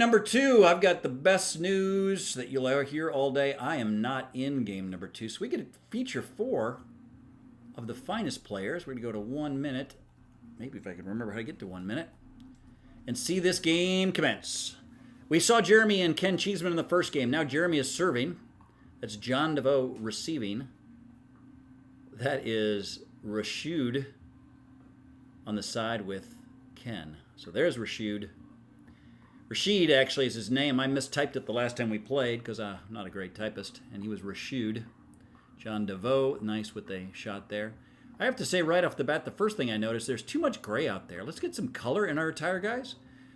number 2. I've got the best news that you'll ever hear all day. I am not in game number 2. So we get to feature 4 of the finest players. We're going to go to 1 minute. Maybe if I can remember how to get to 1 minute. And see this game commence. We saw Jeremy and Ken Cheeseman in the first game. Now Jeremy is serving. That's John DeVoe receiving. That is Rashid on the side with Ken. So there's Rashid. Rashid actually is his name. I mistyped it the last time we played because I'm not a great typist. And he was Rashid. John DeVoe, nice with the shot there. I have to say right off the bat, the first thing I noticed, there's too much gray out there. Let's get some color in our attire, guys.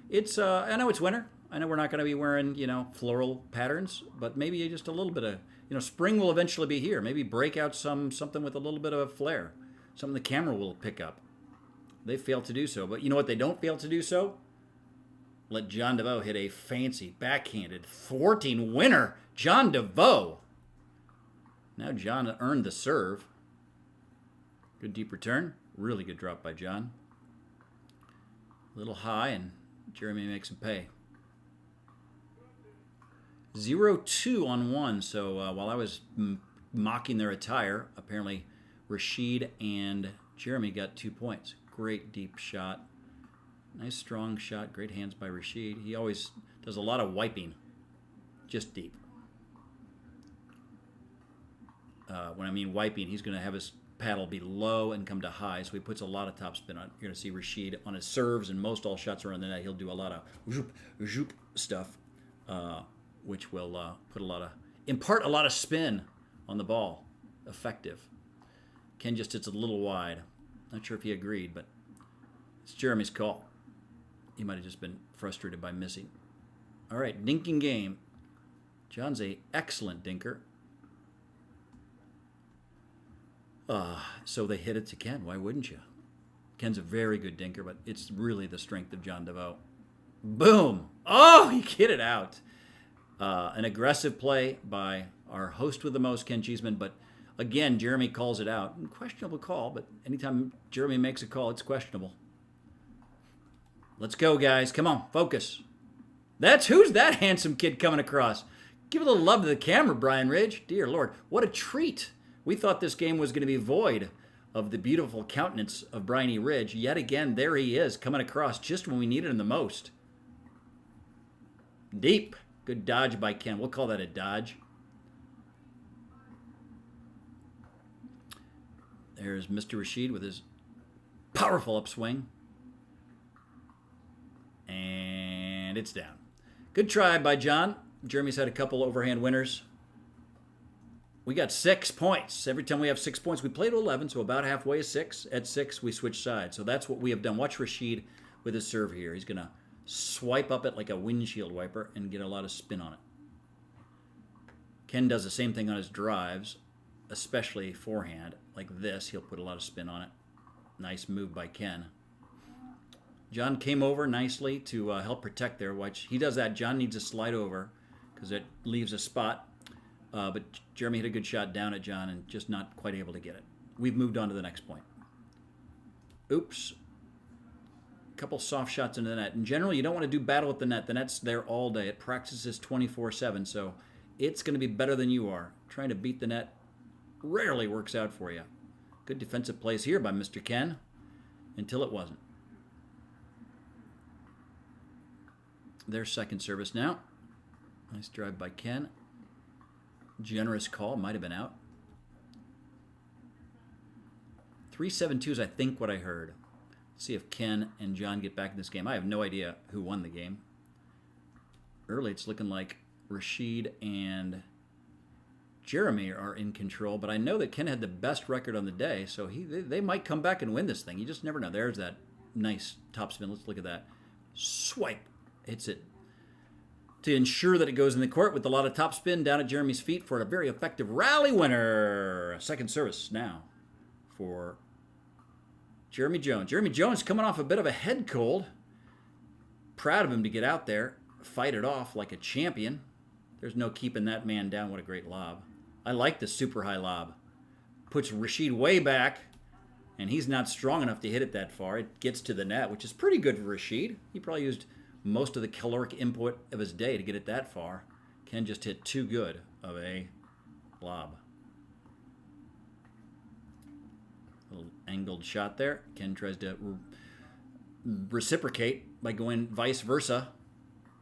It's I know it's winter. I know we're not going to be wearing, floral patterns, but maybe just a little bit of, spring will eventually be here. Maybe break out something with a little bit of a flair. Something the camera will pick up. They fail to do so, but you know what they don't fail to do so? Let John DeVoe hit a fancy backhanded thwarting winner. John DeVoe. Now John earned the serve. Good deep return. Really good drop by John. A little high, and Jeremy makes him pay. 0-2 on 1. So while I was mocking their attire, apparently Rashid and Jeremy got 2 points. Great deep shot. Nice strong shot. Great hands by Rashid. He always does a lot of wiping. Just deep. When I mean wiping, he's going to have his paddle be low and come to high, so he puts a lot of topspin on it. You're going to see Rashid on his serves, and most all shots around the net, he'll do a lot of zoop stuff, which will impart a lot of spin on the ball. Effective. Ken just hits a little wide. Not sure if he agreed, but it's Jeremy's call. He might have just been frustrated by missing. All right, dinking game. John's an excellent dinker. So they hit it to Ken. Why wouldn't you? Ken's a very good dinker, but it's really the strength of John DeVoe. Boom! Oh, he hit it out. An aggressive play by our host with the most, Ken Cheeseman, but again, Jeremy calls it out. Questionable call, but anytime Jeremy makes a call, it's questionable. Let's go, guys. Come on, focus. Who's that handsome kid coming across? Give a little love to the camera, Brian Ridge. Dear Lord, what a treat. We thought this game was going to be void of the beautiful countenance of Brian E. Ridge. Yet again, there he is, coming across just when we needed him the most. Deep. Good dodge by Ken. We'll call that a dodge. There's Mr. Rashid with his powerful upswing. And it's down. Good try by John. Jeremy's had a couple overhand winners. We got 6 points. Every time we have 6 points, we play to 11, so about halfway is 6. At 6, we switch sides. So that's what we have done. Watch Rashid with his serve here. He's going to swipe up it like a windshield wiper and get a lot of spin on it. Ken does the same thing on his drives, especially forehand. Like this, he'll put a lot of spin on it. Nice move by Ken. John came over nicely to help protect there. Watch, he does that. John needs to slide over because it leaves a spot. But Jeremy hit a good shot down at John and just not quite able to get it. We've moved on to the next point. Oops. A couple soft shots into the net. In general, you don't want to do battle with the net. The net's there all day. It practices 24/7, so it's going to be better than you are. Trying to beat the net rarely works out for you. Good defensive plays here by Mr. Ken until it wasn't. Their second service now. Nice drive by Ken. Generous call. Might have been out. 3-7-2 is, I think, what I heard. Let's see if Ken and John get back in this game. I have no idea who won the game. Early, it's looking like Rashid and Jeremy are in control, but I know that Ken had the best record on the day, so they might come back and win this thing. You just never know. There's that nice topspin. Let's look at that. Swipe. Hits it to ensure that it goes in the court with a lot of topspin down at Jeremy's feet for a very effective rally winner. Second service now for Jeremy Jones. Jeremy Jones coming off a bit of a head cold. Proud of him to get out there, fight it off like a champion. There's no keeping that man down. What a great lob. I like the super high lob. Puts Rashid way back, and he's not strong enough to hit it that far. It gets to the net, which is pretty good for Rashid. He probably used most of the caloric input of his day to get it that far. Ken just hit too good of a lob. Little angled shot there. Ken tries to reciprocate by going vice versa.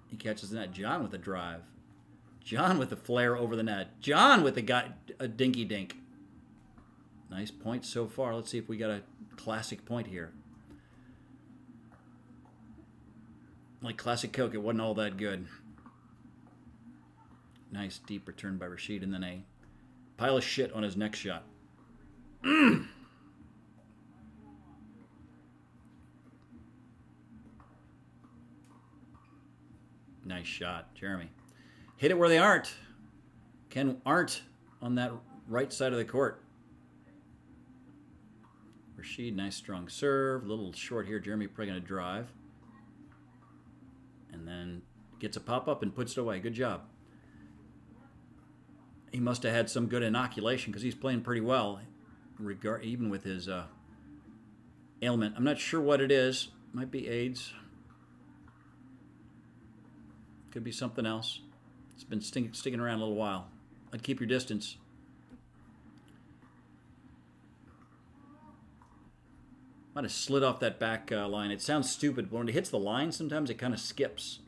He catches the net. John with a drive. John with a flare over the net. John with a dinky dink. Nice point so far. Let's see if we got a classic point here. Like classic Coke, it wasn't all that good. Nice deep return by Rashid, and then a pile of shit on his next shot. Nice shot, Jeremy. Hit it where they aren't. Ken aren't on that right side of the court. Rashid, nice strong serve. A little short here. Jeremy probably going to drive. And then gets a pop-up and puts it away. Good job. He must have had some good inoculation because he's playing pretty well, even with his ailment. I'm not sure what it is. Might be AIDS. Could be something else. It's been sticking around a little while. I'd keep your distance. Might have slid off that back line. It sounds stupid, but when it hits the line, sometimes it kind of skips.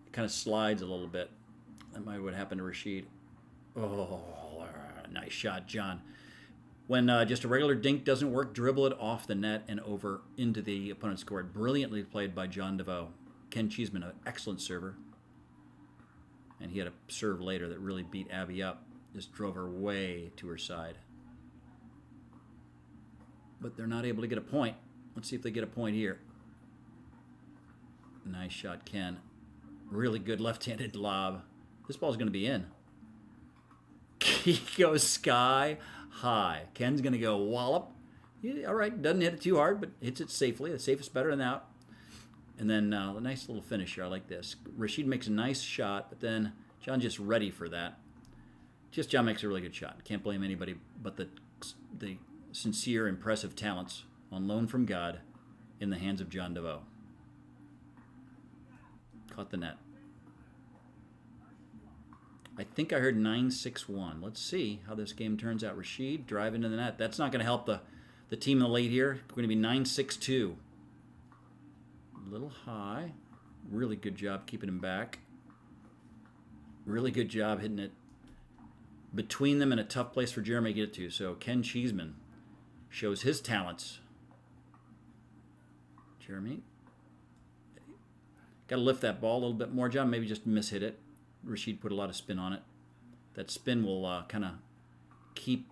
It kind of slides a little bit. That might be what happened to Rashid. Oh, nice shot, John. When just a regular dink doesn't work, dribble it off the net and over into the opponent's court. Brilliantly played by John DeVoe. Ken Cheeseman, an excellent server. And he had a serve later that really beat Abby up. Just drove her way to her side. But they're not able to get a point. Let's see if they get a point here. Nice shot, Ken. Really good left-handed lob. This ball's going to be in. He goes sky high. Ken's going to go wallop. All right, doesn't hit it too hard, but hits it safely. The safest better than out. And then a nice little finish here. I like this. Rashid makes a nice shot, but then John just ready for that. Just John makes a really good shot. Can't blame anybody but the sincere, impressive talents on loan from God in the hands of John DeVoe. Caught the net. I think I heard 9-6-1. Let's see how this game turns out. Rashid drive into the net. That's not going to help the team in the late here. It's going to be 9-6-2. A little high. Really good job keeping him back. Really good job hitting it between them in a tough place for Jeremy to get it to. So Ken Cheeseman shows his talents. Jeremy. Got to lift that ball a little bit more, John. Maybe just mishit it. Rashid put a lot of spin on it. That spin will kind of keep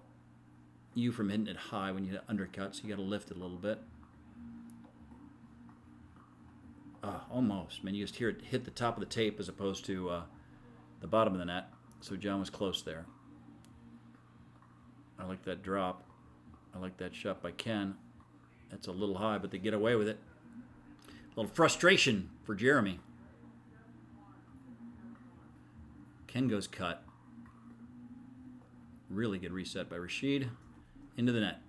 you from hitting it high when you hit undercut, so you got to lift it a little bit. Almost. Man, you just hear it hit the top of the tape as opposed to the bottom of the net. So John was close there. I like that drop. I like that shot by Ken. That's a little high, but they get away with it. A little frustration for Jeremy. Ken goes cut. Really good reset by Rashid. Into the net.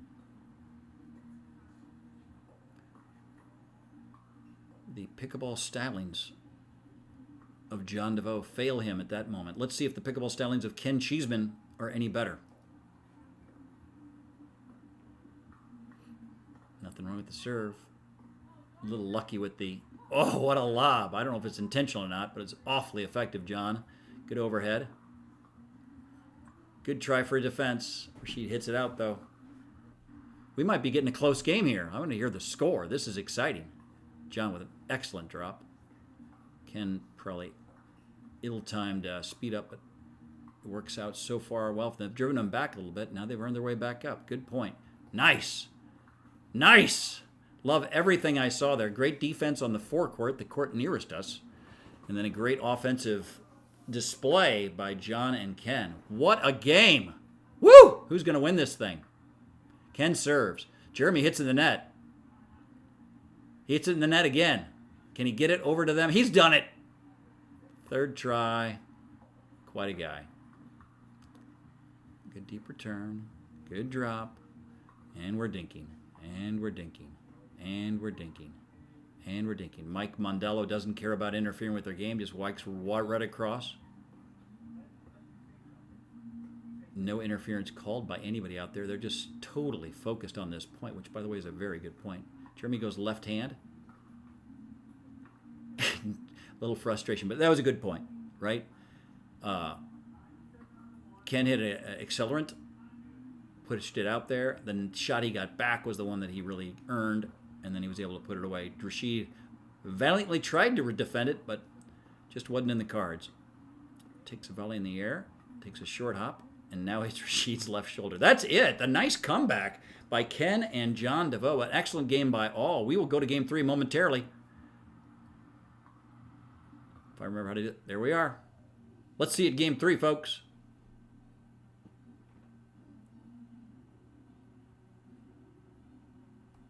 The pickleball stylings of John DeVoe fail him at that moment. Let's see if the pickleball stylings of Ken Cheeseman are any better. Nothing wrong with the serve. A little lucky with the... Oh, what a lob. I don't know if it's intentional or not, but it's awfully effective, John. Good overhead. Good try for defense. Rashid hits it out, though. We might be getting a close game here. I want to hear the score. This is exciting. John with an excellent drop. Ken probably ill-timed speed up, but it works out so far well. They've driven them back a little bit. Now they've earned their way back up. Good point. Nice. Nice. Love everything I saw there. Great defense on the forecourt, the court nearest us. And then a great offensive display by John and Ken. What a game. Woo! Who's going to win this thing? Ken serves. Jeremy hits in the net. He hits it in the net again. Can he get it over to them? He's done it. Third try. Quite a guy. Good deep return. Good drop. And we're dinking. And we're dinking. And we're dinking. And we're dinking. Mike Mondello doesn't care about interfering with their game, just wikes right across. No interference called by anybody out there. They're just totally focused on this point, which, by the way, is a very good point. Jeremy goes left hand. A little frustration, but that was a good point, right? Ken hit an accelerant, pushed it out there. The shot he got back was the one that he really earned, and then he was able to put it away. Rashid valiantly tried to defend it, but just wasn't in the cards. Takes a volley in the air, takes a short hop, and now hits Rashid's left shoulder. That's it. A nice comeback by Ken and John DeVoe. An excellent game by all. We will go to game 3 momentarily. If I remember how to do it. There we are. Let's see it game 3, folks.